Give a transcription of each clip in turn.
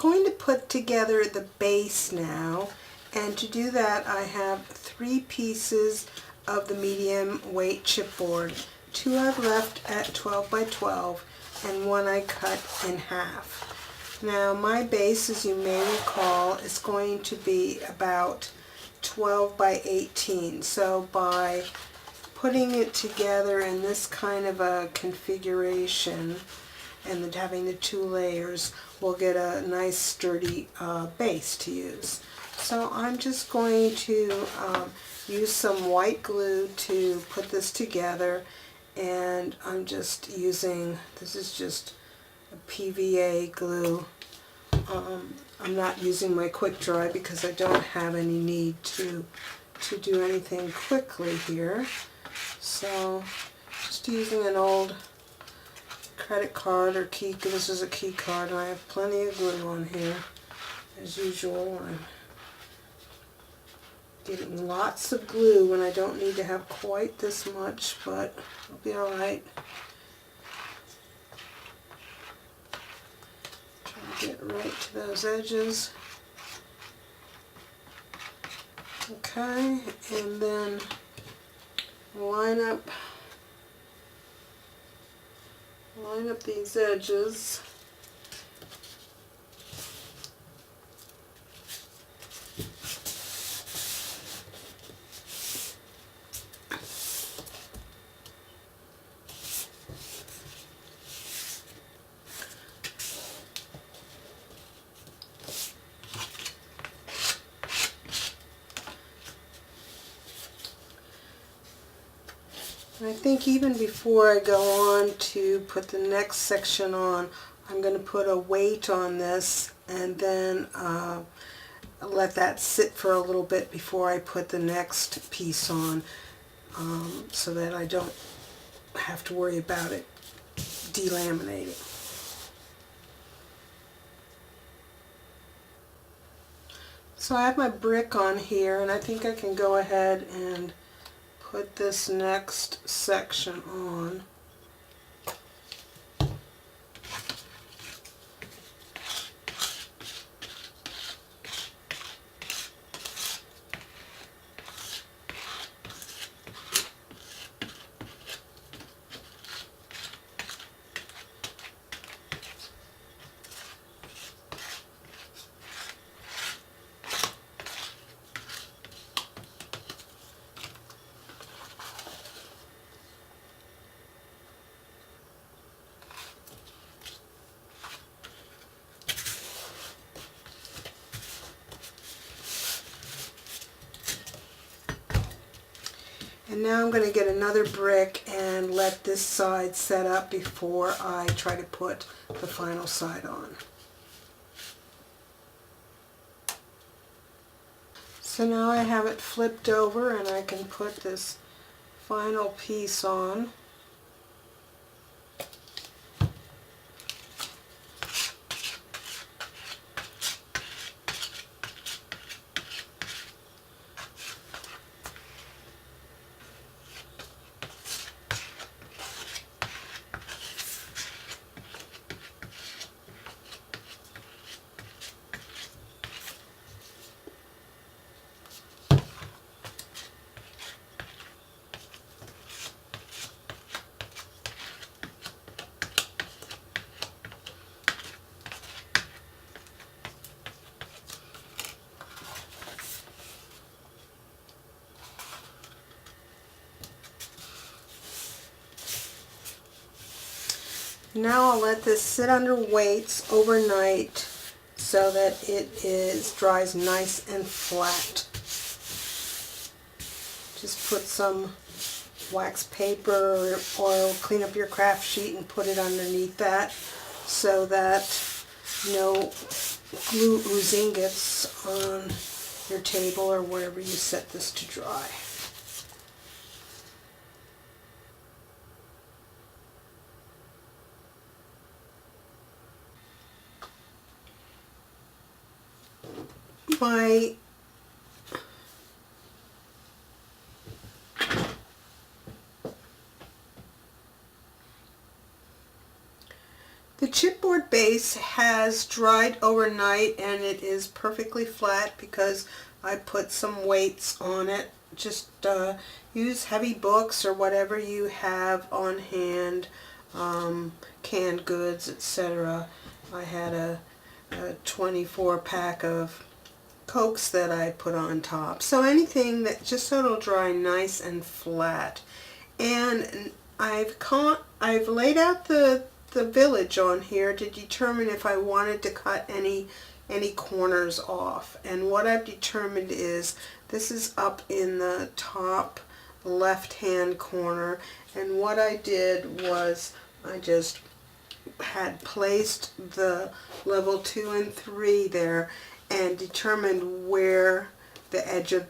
going to put together the base now, and to do that I have 3 pieces of the medium weight chipboard. 2 I've left at 12 by 12 and 1 I cut in half. Now my base, as you may recall, is going to be about 12 by 18. So by putting it together in this kind of a configuration and then having the 2 layers, we'll get a nice sturdy base to use. So I'm just going to use some white glue to put this together, and I'm just using, this is just a PVA glue. I'm not using my quick dry because I don't have any need to do anything quickly here. So just using an old credit card or key, this is a key card, and I have plenty of glue on here as usual. I'm getting lots of glue when I don't need to have quite this much, but it'll be alright. Try to get right to those edges. Okay, and then line up these edges. And I think even before I go on to put the next section on, I'm going to put a weight on this and then let that sit for a little bit before I put the next piece on, so that I don't have to worry about it delaminating. So I have my brick on here, and I think I can go ahead and put this next section on. And now I'm going to get another brick and let this side set up before I try to put the final side on. So now I have it flipped over and I can put this final piece on. Now I'll let this sit under weights overnight so that it dries nice and flat. Just put some wax paper or oil, clean up your craft sheet and put it underneath that so that no glue oozing gets on your table or wherever you set this to dry. The chipboard base has dried overnight and it is perfectly flat because I put some weights on it. Just use heavy books or whatever you have on hand, canned goods, etc. I had a 24 pack of Cokes that I put on top. So anything that just so it'll dry nice and flat. And I've laid out the village on here to determine if I wanted to cut any corners off. And what I've determined is this is up in the top left hand corner, and what I did was I just had placed the level 2 and 3 there and determined where the edge of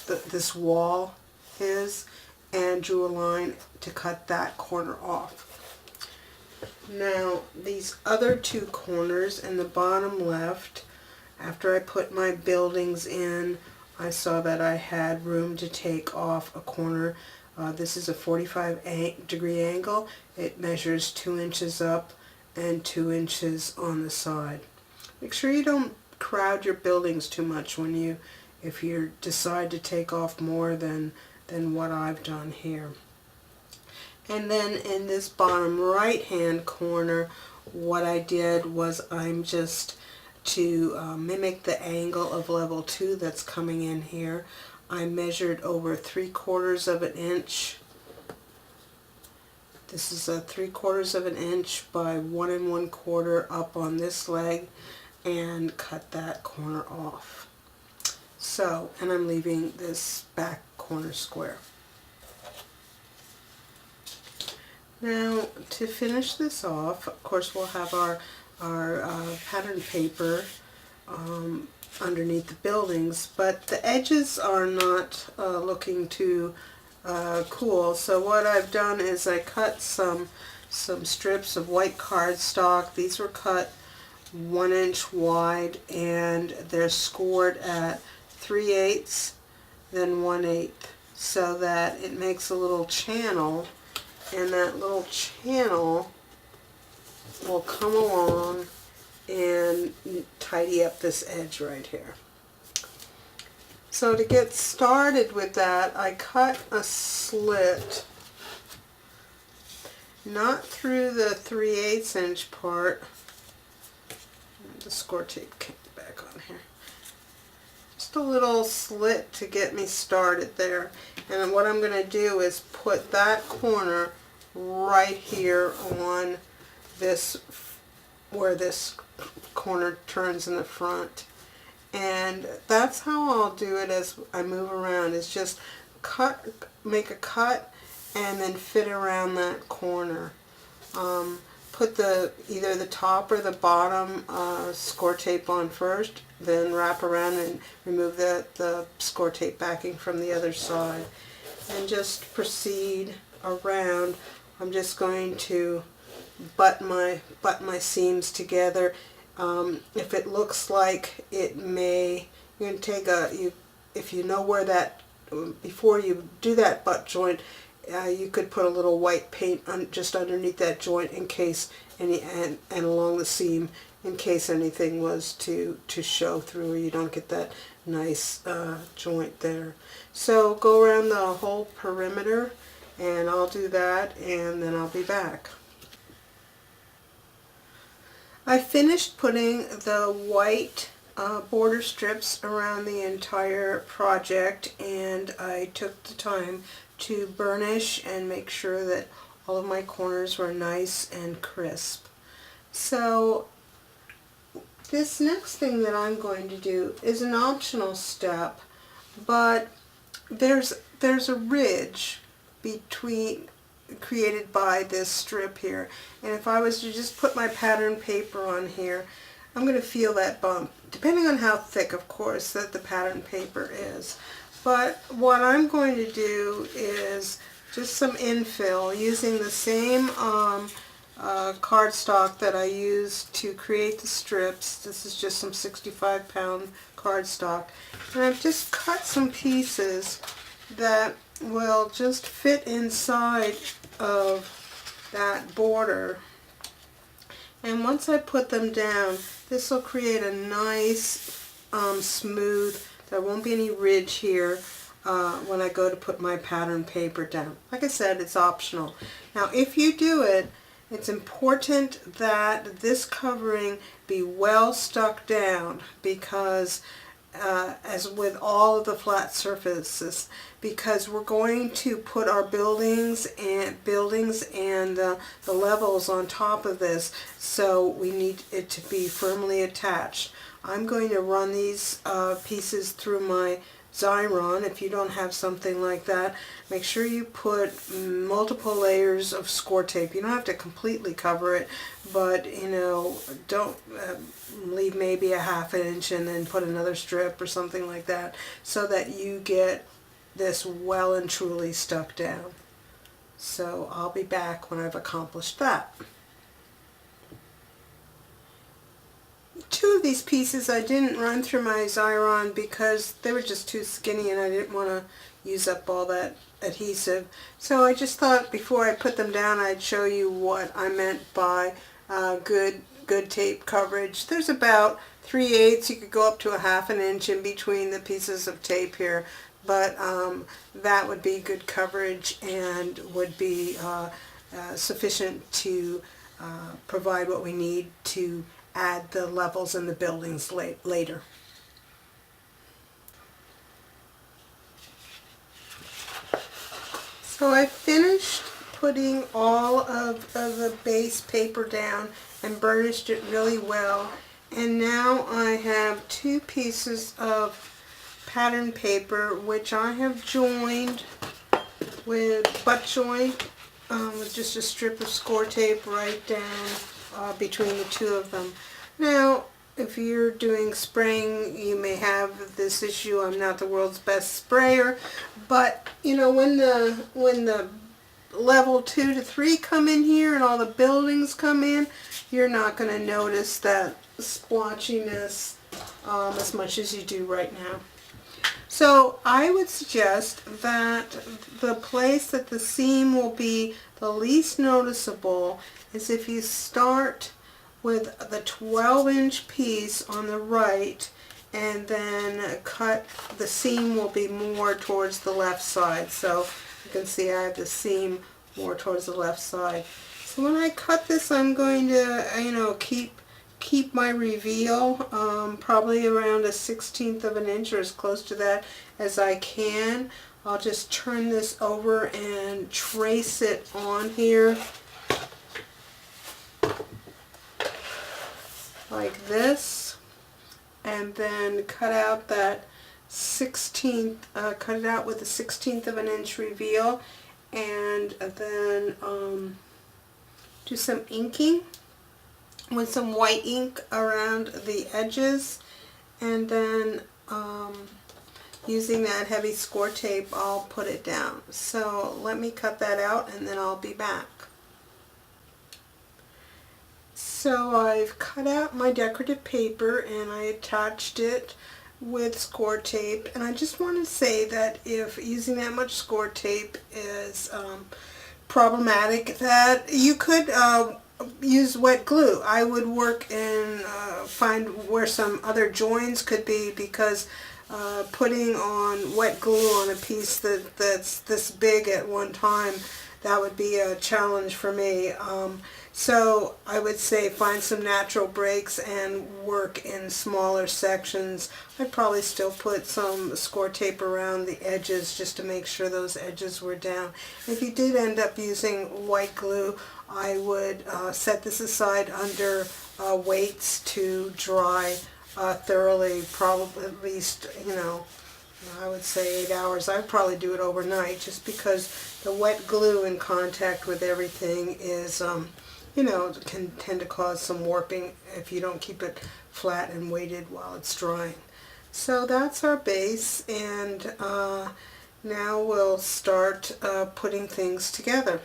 this wall is and drew a line to cut that corner off. Now these other two corners in the bottom left, after I put my buildings in, I saw that I had room to take off a corner. This is a 45-degree angle. It measures 2 inches up and 2 inches on the side. Make sure you don't crowd your buildings too much if you decide to take off more than what I've done here. And then in this bottom right hand corner, what I did was I'm just to mimic the angle of level 2 that's coming in here. I measured over 3/4 of an inch. This is a 3/4 of an inch by 1 1/4 up on this leg, and cut that corner off. So, and I'm leaving this back corner square. Now, to finish this off, of course, we'll have our pattern paper underneath the buildings, but the edges are not looking too cool. So what I've done is I cut some strips of white cardstock. These were cut 1 inch wide, and they're scored at 3/8, then 1/8, so that it makes a little channel, and that little channel will come along and tidy up this edge right here. So to get started with that, I cut a slit, not through the 3/8 inch part. The score tape came back on here. Just a little slit to get me started there. And what I'm going to do is put that corner right here on this, where this corner turns in the front. And that's how I'll do it as I move around, is just make a cut and then fit around that corner. Put either the top or the bottom score tape on first, then wrap around and remove the score tape backing from the other side, and just proceed around. I'm just going to butt my seams together. If it looks like it may, you can take if you know where that, before you do that butt joint, you could put a little white paint just underneath that joint in case and along the seam, in case anything was to show through, or you don't get that nice joint there. So go around the whole perimeter, and I'll do that, and then I'll be back. I finished putting the white border strips around the entire project, and I took the time to burnish and make sure that all of my corners were nice and crisp. So this next thing that I'm going to do is an optional step, but there's a ridge created by this strip here, and if I was to just put my pattern paper on here, I'm going to feel that bump, depending on how thick, of course, that the pattern paper is. But what I'm going to do is just some infill using the same cardstock that I used to create the strips. This is just some 65-pound cardstock, and I've just cut some pieces that will just fit inside of that border. And once I put them down, this will create a nice smooth, there won't be any ridge here when I go to put my pattern paper down. Like I said, it's optional. Now if you do it, it's important that this covering be well stuck down, because as with all of the flat surfaces, because we're going to put our buildings and the levels on top of this, so we need it to be firmly attached. I'm going to run these pieces through my Xyron. If you don't have something like that, make sure you put multiple layers of score tape. You don't have to completely cover it, but you know, don't leave maybe a ½ inch and then put another strip or something like that, so that you get this well and truly stuck down. So I'll be back when I've accomplished that. Two of these pieces I didn't run through my Xyron because they were just too skinny and I didn't want to use up all that adhesive. So I just thought before I put them down I'd show you what I meant by good tape coverage. There's about 3/8. You could go up to a ½ inch in between the pieces of tape here, but that would be good coverage and would be sufficient to provide what we need to add the levels in the buildings later. So I finished putting all of the base paper down and burnished it really well, and now I have two pieces of pattern paper which I have joined with butt joint with just a strip of score tape right down between the two of them. Now if you're doing spraying, you may have this issue. I'm not the world's best sprayer, but you know, when the level 2 to 3 come in here and all the buildings come in, you're not going to notice that splotchiness as much as you do right now. So I would suggest that the place that the seam will be the least noticeable is if you start with the 12-inch piece on the right and then cut. The seam will be more towards the left side. So you can see I have the seam more towards the left side. So when I cut this, I'm going to, you know, keep my reveal probably around a 1/16 of an inch or as close to that as I can. I'll just turn this over and trace it on here like this, and then cut out that 1/16, cut it out with a 1/16 of an inch reveal, and then do some inking with some white ink around the edges, and then using that heavy score tape I'll put it down. So let me cut that out and then I'll be back. So I've cut out my decorative paper and I attached it with score tape, and I just want to say that if using that much score tape is problematic, that you could use wet glue. I would work and find where some other joins could be, because putting on wet glue on a piece that's this big at one time, that would be a challenge for me. So I would say find some natural breaks and work in smaller sections. I'd probably still put some score tape around the edges just to make sure those edges were down. If you did end up using white glue, I would set this aside under weights to dry thoroughly, probably at least, you know, I would say 8 hours. I'd probably do it overnight, just because the wet glue in contact with everything is, you know, can tend to cause some warping if you don't keep it flat and weighted while it's drying. So that's our base, and now we'll start putting things together.